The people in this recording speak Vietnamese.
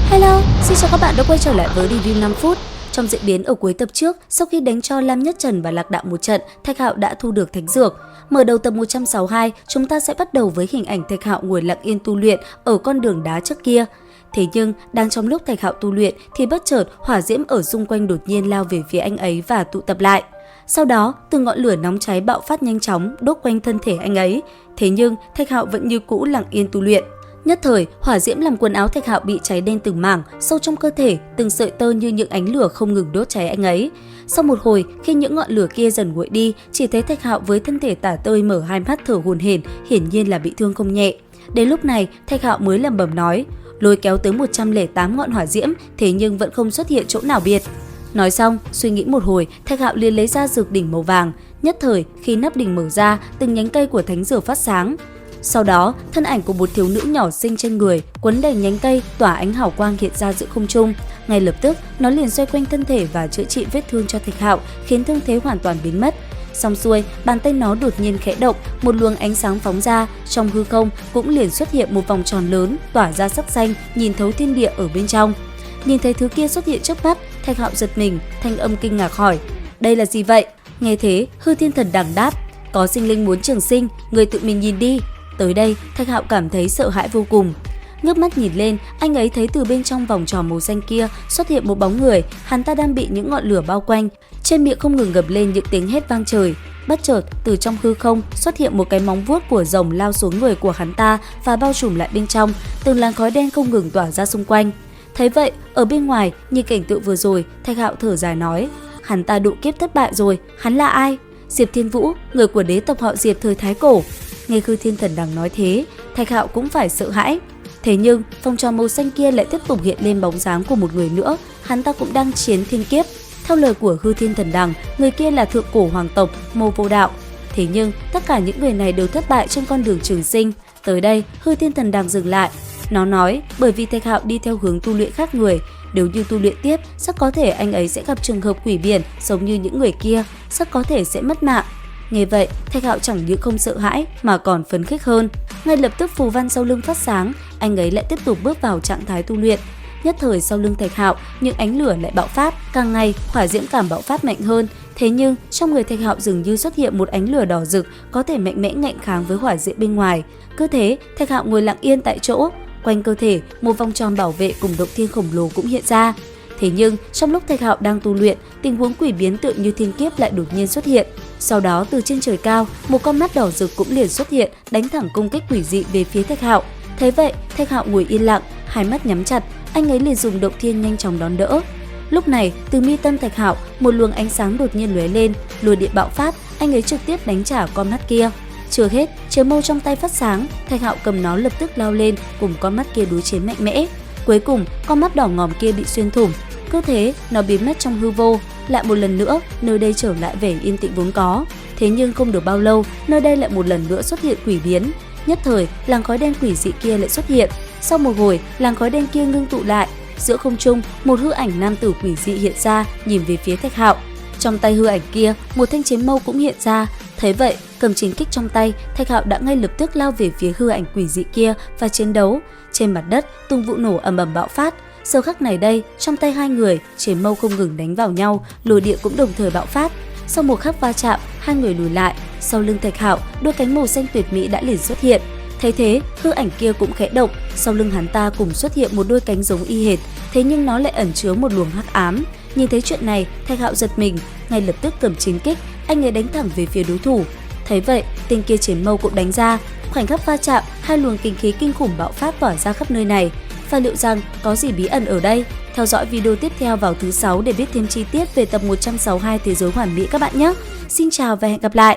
Hello, xin chào các bạn đã quay trở lại với review 5 phút. Trong diễn biến ở cuối tập trước, sau khi đánh cho Lam Nhất Trần và Lạc Đạo một trận, Thạch Hạo đã thu được thánh dược. Mở đầu tập 162, chúng ta sẽ bắt đầu với hình ảnh Thạch Hạo ngồi lặng yên tu luyện ở con đường đá trước kia. Thế nhưng, đang trong lúc Thạch Hạo tu luyện thì bất chợt hỏa diễm ở xung quanh đột nhiên lao về phía anh ấy và tụ tập lại. Sau đó, từng ngọn lửa nóng cháy bạo phát nhanh chóng đốt quanh thân thể anh ấy. Thế nhưng, Thạch Hạo vẫn như cũ lặng yên tu luyện. Nhất thời, hỏa diễm làm quần áo Thạch Hạo bị cháy đen từng mảng, sâu trong cơ thể, từng sợi tơ như những ánh lửa không ngừng đốt cháy anh ấy. Sau một hồi, khi những ngọn lửa kia dần nguội đi, chỉ thấy Thạch Hạo với thân thể tả tơi mở hai mắt thở hổn hển, hiển nhiên là bị thương không nhẹ. Đến lúc này, Thạch Hạo mới lẩm bẩm nói, lôi kéo tới 108 ngọn hỏa diễm, thế nhưng vẫn không xuất hiện chỗ nào biệt. Nói xong, suy nghĩ một hồi, Thạch Hạo liền lấy ra dược đỉnh màu vàng. Nhất thời, khi nắp đỉnh mở ra, từng nhánh cây của thánh dược phát sáng. Sau đó, thân ảnh của một thiếu nữ nhỏ xinh trên người, quấn đầy nhánh cây, tỏa ánh hào quang hiện ra giữa không trung. Ngay lập tức, nó liền xoay quanh thân thể và chữa trị vết thương cho Thạch Hạo, khiến thương thế hoàn toàn biến mất. Xong xuôi, bàn tay nó đột nhiên khẽ động, một luồng ánh sáng phóng ra, trong hư không cũng liền xuất hiện một vòng tròn lớn, tỏa ra sắc xanh, nhìn thấu thiên địa ở bên trong. Nhìn thấy thứ kia xuất hiện trước mắt, Thạch Hạo giật mình, thanh âm kinh ngạc hỏi: "Đây là gì vậy?" Nghe thế, Hư Thiên Thần Đằng đáp: "Có sinh linh muốn trường sinh, người tự mình nhìn đi." Tới đây, Thạch Hạo cảm thấy sợ hãi vô cùng. Ngước mắt nhìn lên, anh ấy thấy từ bên trong vòng tròn màu xanh kia xuất hiện một bóng người, hắn ta đang bị những ngọn lửa bao quanh, trên miệng không ngừng gầm lên những tiếng hét vang trời. Bất chợt, từ trong hư không xuất hiện một cái móng vuốt của rồng lao xuống người của hắn ta và bao trùm lại bên trong, từng làn khói đen không ngừng tỏa ra xung quanh. Thấy vậy, ở bên ngoài, như cảnh tượng vừa rồi, Thạch Hạo thở dài nói: "Hắn ta độ kiếp thất bại rồi, hắn là ai?" "Diệp Thiên Vũ, người của đế tộc họ Diệp thời Thái Cổ." Nghe Hư Thiên Thần Đằng nói thế, Thạch Hạo cũng phải sợ hãi. Thế nhưng, vòng tròn màu xanh kia lại tiếp tục hiện lên bóng dáng của một người nữa, hắn ta cũng đang chiến thiên kiếp. Theo lời của Hư Thiên Thần Đằng, người kia là thượng cổ hoàng tộc Mô Vô Đạo. Thế nhưng, tất cả những người này đều thất bại trên con đường trường sinh. Tới đây, Hư Thiên Thần Đằng dừng lại. Nó nói, bởi vì Thạch Hạo đi theo hướng tu luyện khác người, nếu như tu luyện tiếp, rất có thể anh ấy sẽ gặp trường hợp quỷ biển giống như những người kia, rất có thể sẽ mất mạng. Nghe vậy, Thạch Hạo chẳng những không sợ hãi mà còn phấn khích hơn. Ngay lập tức phù văn sau lưng phát sáng, anh ấy lại tiếp tục bước vào trạng thái tu luyện. Nhất thời sau lưng Thạch Hạo, những ánh lửa lại bạo phát, càng ngày hỏa diễm cảm bạo phát mạnh hơn. Thế nhưng trong người Thạch Hạo dường như xuất hiện một ánh lửa đỏ rực, có thể mạnh mẽ ngạnh kháng với hỏa diễm bên ngoài. Cứ thế, Thạch Hạo ngồi lặng yên tại chỗ, quanh cơ thể một vòng tròn bảo vệ cùng động thiên khổng lồ cũng hiện ra. Thế nhưng, trong lúc Thạch Hạo đang tu luyện, tình huống quỷ biến tựa như thiên kiếp lại đột nhiên xuất hiện. Sau đó, từ trên trời cao, một con mắt đỏ rực cũng liền xuất hiện, đánh thẳng công kích quỷ dị về phía Thạch Hạo. Thế vậy, Thạch Hạo ngồi yên lặng, hai mắt nhắm chặt, anh ấy liền dùng động thiên nhanh chóng đón đỡ. Lúc này, từ mi tâm Thạch Hạo, một luồng ánh sáng đột nhiên lóe lên, lôi điện bạo phát, anh ấy trực tiếp đánh trả con mắt kia. Chưa hết, chiếc mâu trong tay phát sáng, Thạch Hạo cầm nó lập tức lao lên, cùng con mắt kia đối chiến mạnh mẽ. Cuối cùng, con mắt đỏ ngòm kia bị xuyên thủng. Cứ thế, nó biến mất trong hư vô. Lại một lần nữa, nơi đây trở lại vẻ yên tĩnh vốn có. Thế nhưng không được bao lâu, nơi đây lại một lần nữa xuất hiện quỷ biến. Nhất thời, làn khói đen quỷ dị kia lại xuất hiện. Sau một hồi, làn khói đen kia ngưng tụ lại. Giữa không trung, một hư ảnh nam tử quỷ dị hiện ra, nhìn về phía Thạch Hạo. Trong tay hư ảnh kia, một thanh chiến mâu cũng hiện ra. Thấy vậy, cầm chiến kích trong tay, Thạch Hạo đã ngay lập tức lao về phía hư ảnh quỷ dị kia và chiến đấu. Trên mặt đất, từng vụ nổ ầm ầm bạo phát. Giờ khắc này đây, trong tay hai người, chiến mâu không ngừng đánh vào nhau, lôi điện cũng đồng thời bạo phát. Sau một khắc va chạm, hai người lùi lại. Sau lưng Thạch Hạo, đôi cánh màu xanh tuyệt mỹ đã liền xuất hiện. Thấy thế, hư ảnh kia cũng khẽ động, sau lưng hắn ta cùng xuất hiện một đôi cánh giống y hệt, thế nhưng nó lại ẩn chứa một luồng hắc ám. Nhìn thấy chuyện này, Thạch Hạo giật mình, ngay lập tức cầm chiến kích, anh ấy đánh thẳng về phía đối thủ. Thấy vậy, tên kia chiến mâu cũng đánh ra. Khoảnh khắc va chạm, hai luồng kinh khí kinh khủng bạo phát tỏa ra khắp nơi này. Và liệu rằng có gì bí ẩn ở đây? Theo dõi video tiếp theo vào thứ 6 để biết thêm chi tiết về tập 162 Thế giới hoàn mỹ các bạn nhé. Xin chào và hẹn gặp lại!